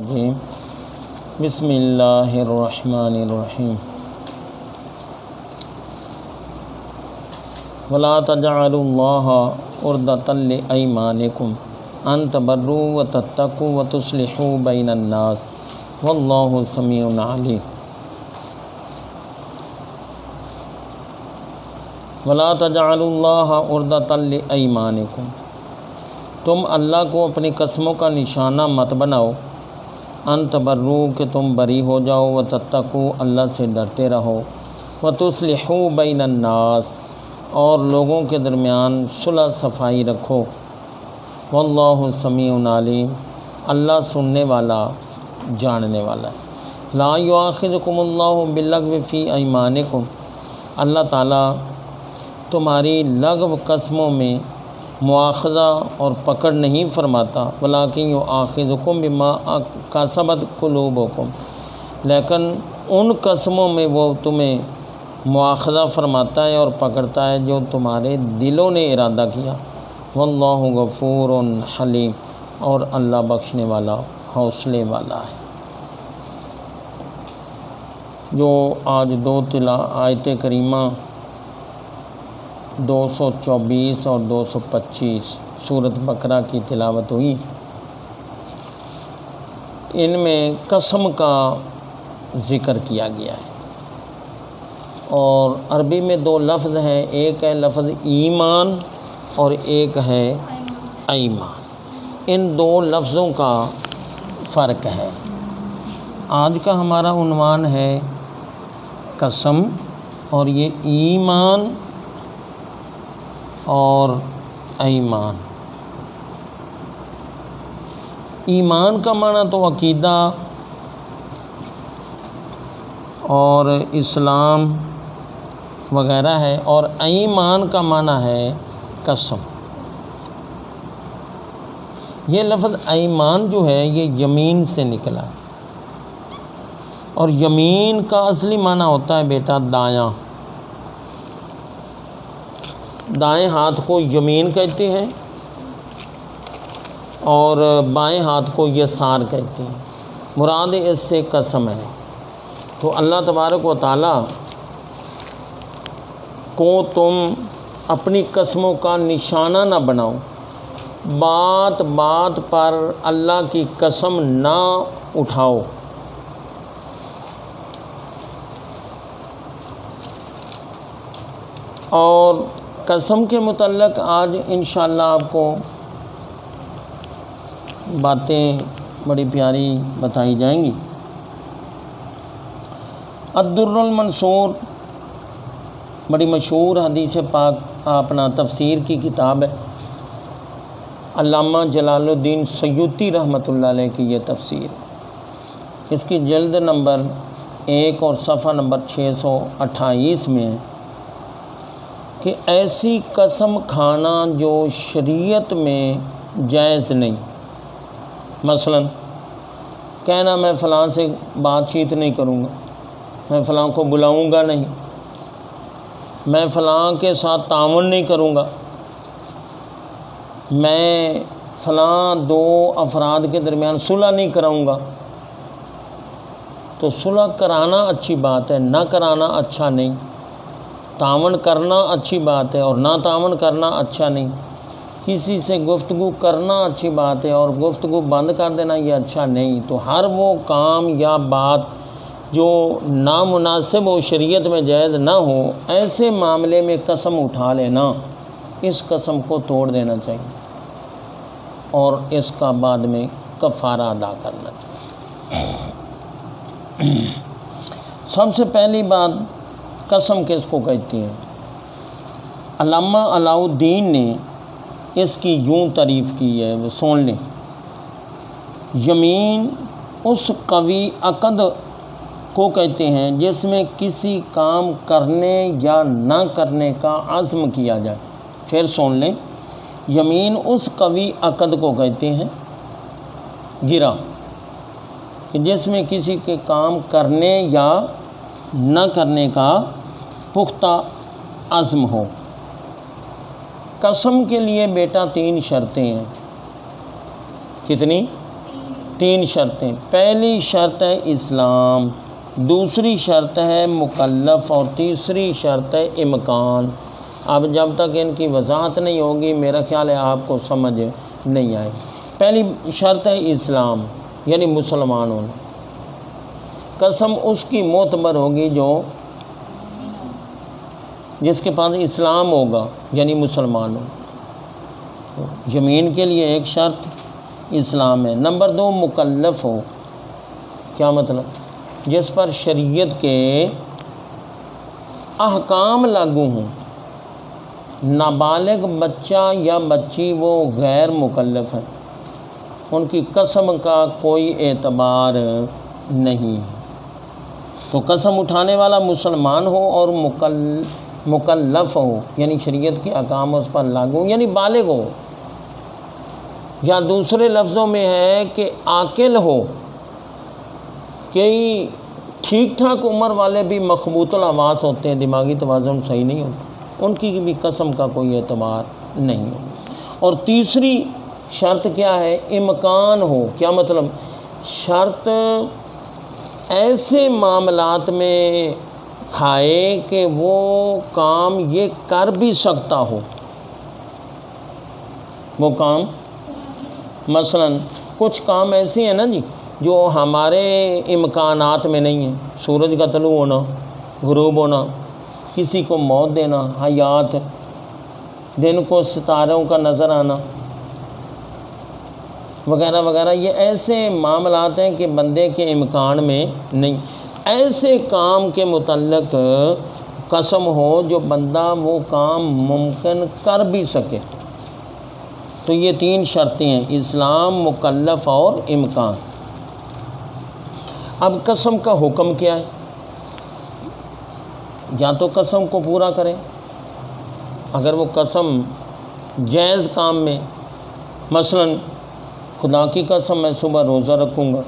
الرجیم بسم اللہ الرحمن الرحیم ولا تجعلوا اللہ عرضۃ لایمانکم ان تبروا وتتقوا وتصلحوا بین الناس واللہ سمیع علیم۔ ولا تجعلوا اللہ عرضۃ لایمانکم، تم اللہ کو اپنی قسموں کا نشانہ مت بناؤ، ان تبرو کہ تم بری ہو جاؤ، وتتقوا اللہ سے ڈرتے رہو، وتصلحوا بین الناس اور لوگوں کے درمیان صلح صفائی رکھو، واللہ سمیع علیم اللہ سننے والا جاننے والا ہے۔ لا یؤاخذکم اللہ باللغو فی ایمانکم، اللہ تعالیٰ تمہاری لغو قسموں میں مواخذہ اور پکڑ نہیں فرماتا، ولیکن یؤاخذکم بما کسبت قلوبکم، لیکن ان قسموں میں وہ تمہیں مواخذہ فرماتا ہے اور پکڑتا ہے جو تمہارے دلوں نے ارادہ کیا، واللہ غفور حلیم اور اللہ بخشنے والا حوصلے والا ہے۔ جو آج دو آیت کریمہ 224 اور 225 سورۃ بقرہ کی تلاوت ہوئی، ان میں قسم کا ذکر کیا گیا ہے، اور عربی میں دو لفظ ہیں، ایک ہے لفظ ایمان اور ایک ہے ایمان، ان دو لفظوں کا فرق ہے۔ آج کا ہمارا عنوان ہے قسم، اور یہ ایمان اور ایمان۔ ایمان کا معنی تو عقیدہ اور اسلام وغیرہ ہے، اور ایمان کا معنی ہے قسم۔ یہ لفظ ایمان جو ہے یہ یمین سے نکلا، اور یمین کا اصلی معنی ہوتا ہے بیٹا دایاں۔ دائیں ہاتھ کو یمین کہتے ہیں اور بائیں ہاتھ کو یسار کہتے ہیں، مراد اس سے قسم ہے۔ تو اللہ تبارک و تعالیٰ کو تم اپنی قسموں کا نشانہ نہ بناؤ، بات بات پر اللہ کی قسم نہ اٹھاؤ۔ اور قسم کے متعلق آج انشاءاللہ آپ کو باتیں بڑی پیاری بتائی جائیں گی۔ الدر المنصور بڑی مشہور حدیث پاک اپنا تفسیر کی کتاب ہے، علامہ جلال الدین سیوطی رحمۃ اللہ علیہ کی یہ تفسیر ہے۔ اس کی جلد نمبر 1 اور صفحہ نمبر 628 میں ہے کہ ایسی قسم کھانا جو شریعت میں جائز نہیں، مثلا کہنا میں فلاں سے بات چیت نہیں کروں گا، میں فلاں کو بلاؤں گا نہیں، میں فلاں کے ساتھ تعاون نہیں کروں گا، میں فلاں دو افراد کے درمیان صلح نہیں کراؤں گا۔ تو صلح کرانا اچھی بات ہے، نہ کرانا اچھا نہیں۔ تعاون کرنا اچھی بات ہے اور نہ تعاون کرنا اچھا نہیں۔ کسی سے گفتگو کرنا اچھی بات ہے اور گفتگو بند کر دینا یہ اچھا نہیں۔ تو ہر وہ کام یا بات جو نامناسب ہو، شریعت میں جائز نہ ہو، ایسے معاملے میں قسم اٹھا لینا، اس قسم کو توڑ دینا چاہیے اور اس کا بعد میں کفارہ ادا کرنا چاہیے۔ سب سے پہلی بات قسم کس کو کہتی ہیں؟ علامہ علاء الدین نے اس کی یوں تعریف کی ہے، وہ سن لیں۔ یمین اس قوی عقد کو کہتے ہیں جس میں کسی کام کرنے یا نہ کرنے کا عزم کیا جائے۔ پھر سن لیں، یمین اس قوی عقد کو کہتے ہیں گرا کہ جس میں کسی کے کام کرنے یا نہ کرنے کا پختہ عزم ہو۔ قسم کے لیے بیٹا 3 شرطیں ہیں۔ کتنی؟ 3 شرطیں، پہلی شرط ہے اسلام، دوسری شرط ہے مکلف اور تیسری شرط ہے امکان۔ اب جب تک ان کی وضاحت نہیں ہوگی میرا خیال ہے آپ کو سمجھ نہیں آئے۔ پہلی شرط ہے اسلام یعنی مسلمان ہونا، قسم اس کی معتبر ہوگی جس کے پاس اسلام ہوگا یعنی مسلمان ہو۔ یمین کے لیے ایک شرط اسلام ہے۔ نمبر 2 مکلف ہو، کیا مطلب؟ جس پر شریعت کے احکام لاگو ہوں۔ نابالغ بچہ یا بچی وہ غیر مکلف ہے، ان کی قسم کا کوئی اعتبار نہیں، تو قسم اٹھانے والا مسلمان ہو اور مکلف ہو یعنی شریعت کے احکام اس پر لاگو یعنی بالغ ہو، یا دوسرے لفظوں میں ہے کہ عاقل ہو۔ کئی ٹھیک ٹھاک عمر والے بھی مخبوط الحواس ہوتے ہیں، دماغی توازن صحیح نہیں ہوتا، ان کی بھی قسم کا کوئی اعتبار نہیں ہو۔ اور تیسری شرط کیا ہے؟ امکان ہو، کیا مطلب؟ شرط ایسے معاملات میں کھائے کہ وہ کام یہ کر بھی سکتا ہو، وہ کام مثلا کچھ کام ایسے ہیں نا جی جو ہمارے امکانات میں نہیں ہیں، سورج کا طلوع ہونا، غروب ہونا، کسی کو موت دینا، حیات، دن کو ستاروں کا نظر آنا وغیرہ وغیرہ، یہ ایسے معاملات ہیں کہ بندے کے امکان میں نہیں، ایسے کام کے متعلق قسم ہو جو بندہ وہ کام ممکن کر بھی سکے۔ تو یہ 3 شرطیں ہیں، اسلام، مکلف اور امکان۔ اب قسم کا حکم کیا ہے؟ یا تو قسم کو پورا کریں، اگر وہ قسم جائز کام میں، مثلا خدا کی قسم میں صبح روزہ رکھوں گا،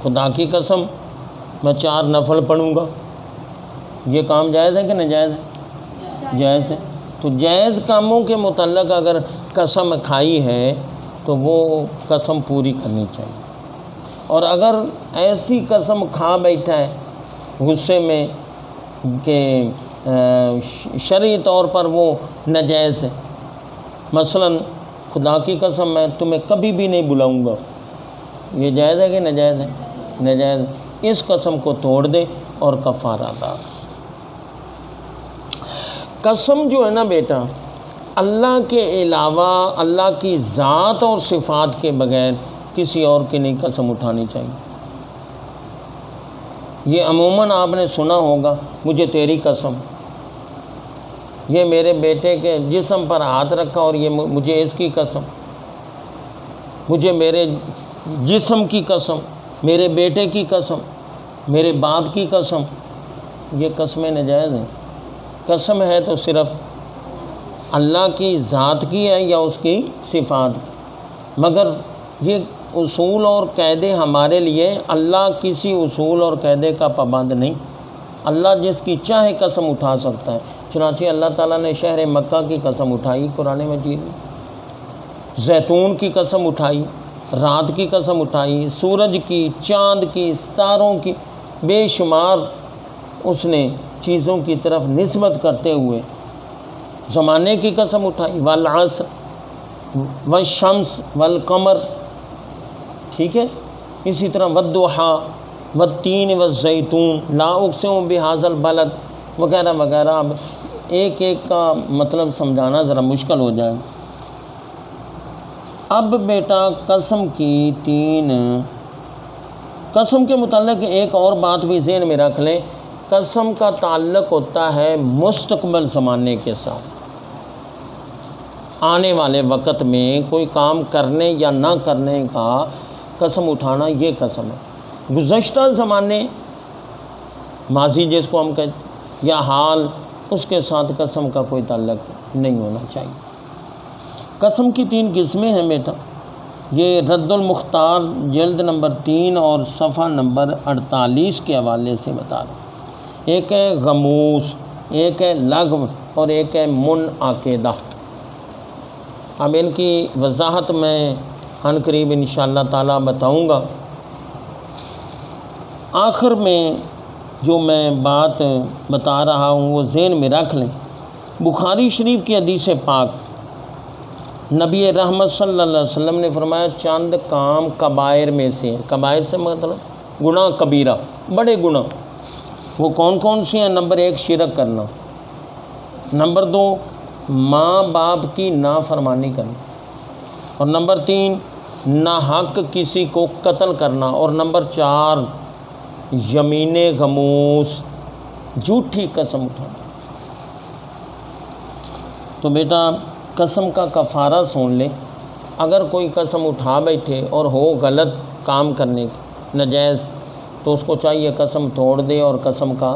خدا کی قسم میں 4 نفل پڑھوں گا، یہ کام جائز ہے کہ ناجائز ہے؟ جائز ہے۔ تو جائز کاموں کے متعلق اگر قسم کھائی ہے تو وہ قسم پوری کرنی چاہیے، اور اگر ایسی قسم کھا بیٹھا ہے غصے میں کہ شرعی طور پر وہ ناجائز ہے، مثلا خدا کی قسم میں تمہیں کبھی بھی نہیں بلاؤں گا، یہ جائز ہے کہ ناجائز ہے؟ ناجائز۔ اس قسم کو توڑ دے اور کفارہ ادا۔ قسم جو ہے نا بیٹا، اللہ کے علاوہ اللہ کی ذات اور صفات کے بغیر کسی اور کی نہیں قسم اٹھانی چاہیے۔ یہ عموماً آپ نے سنا ہوگا، مجھے تیری قسم، یہ میرے بیٹے کے جسم پر ہاتھ رکھا اور یہ مجھے اس کی قسم، مجھے میرے جسم کی قسم، میرے بیٹے کی قسم، میرے باپ کی قسم، یہ قسمیں ناجائز ہیں۔ قسم ہے تو صرف اللہ کی ذات کی ہے یا اس کی صفات، مگر یہ اصول اور قاعدے ہمارے لیے، اللہ کسی اصول اور قاعدے کا پابند نہیں، اللہ جس کی چاہے قسم اٹھا سکتا ہے۔ چنانچہ اللہ تعالیٰ نے شہر مکہ کی قسم اٹھائی قرآن مجید میں، زیتون کی قسم اٹھائی، رات کی قسم اٹھائی، سورج کی، چاند کی، ستاروں کی، بے شمار اس نے چیزوں کی طرف نسبت کرتے ہوئے زمانے کی قسم اٹھائی، والعصر والشمس والقمر، ٹھیک ہے، اسی طرح والضحیٰ والتین والزیتون، لا اقسم بہذا البلد وغیرہ وغیرہ۔ اب ایک ایک کا مطلب سمجھانا ذرا مشکل ہو جائے۔ اب بیٹا قسم کی 3 قسم کے متعلق ایک اور بات بھی ذہن میں رکھ لیں، قسم کا تعلق ہوتا ہے مستقبل زمانے کے ساتھ، آنے والے وقت میں کوئی کام کرنے یا نہ کرنے کا قسم اٹھانا، یہ قسم ہے۔ گزشتہ زمانے، ماضی جس کو ہم کہتے ہیں، یا حال، اس کے ساتھ قسم کا کوئی تعلق نہیں ہونا چاہیے۔ قسم کی 3 قسمیں ہیں بیٹا، یہ رد المختار جلد نمبر 3 اور صفحہ نمبر 48 کے حوالے سے بتا رہا ہوں۔ ایک ہے غموس، ایک ہے لغو اور ایک ہے منعقدہ۔ اب ان کی وضاحت میں عن قریب انشاءاللہ تعالیٰ بتاؤں گا۔ آخر میں جو میں بات بتا رہا ہوں وہ ذہن میں رکھ لیں۔ بخاری شریف کی حدیث پاک، نبی رحمت صلی اللہ علیہ وسلم نے فرمایا چند کام کبائر میں سے ہیں۔ کبائر سے مطلب گناہ کبیرہ، بڑے گناہ۔ وہ کون کون سے ہیں؟ نمبر 1 شرک کرنا، نمبر 2 ماں باپ کی نافرمانی کرنا، اور نمبر 3 ناحق کسی کو قتل کرنا، اور نمبر 4 یمین غموس، جھوٹی قسم اٹھانا۔ تو بیٹا قسم کا کفارہ سن لیں۔ اگر کوئی قسم اٹھا بیٹھے اور ہو غلط کام کرنے کی ناجائز، تو اس کو چاہیے قسم توڑ دے اور قسم کا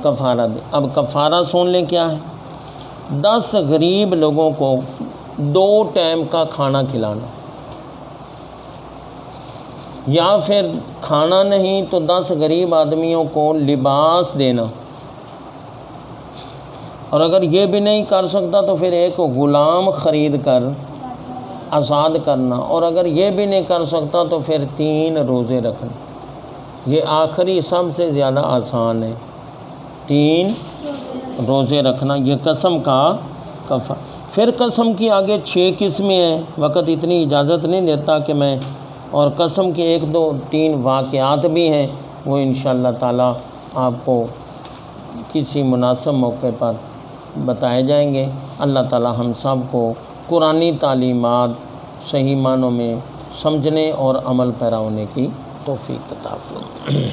کفارہ دے۔ اب کفارہ سن لیں کیا ہے؟ 10 غریب لوگوں کو 2 ٹائم کا کھانا کھلانا، یا پھر کھانا نہیں تو 10 غریب آدمیوں کو لباس دینا، اور اگر یہ بھی نہیں کر سکتا تو پھر ایک غلام خرید کر آزاد کرنا، اور اگر یہ بھی نہیں کر سکتا تو پھر 3 روزے رکھنا۔ یہ آخری سب سے زیادہ آسان ہے، 3 روزے رکھنا، یہ قسم کا کفارہ۔ پھر قسم کی آگے 6 قسمیں ہیں، وقت اتنی اجازت نہیں دیتا کہ میں، اور قسم کے 1 2 3 واقعات بھی ہیں، وہ انشاءاللہ تعالیٰ آپ کو کسی مناسب موقع پر بتائے جائیں گے۔ اللہ تعالیٰ ہم سب کو قرآنی تعلیمات صحیح معنوں میں سمجھنے اور عمل پیرا ہونے کی توفیق عطا فرمائے۔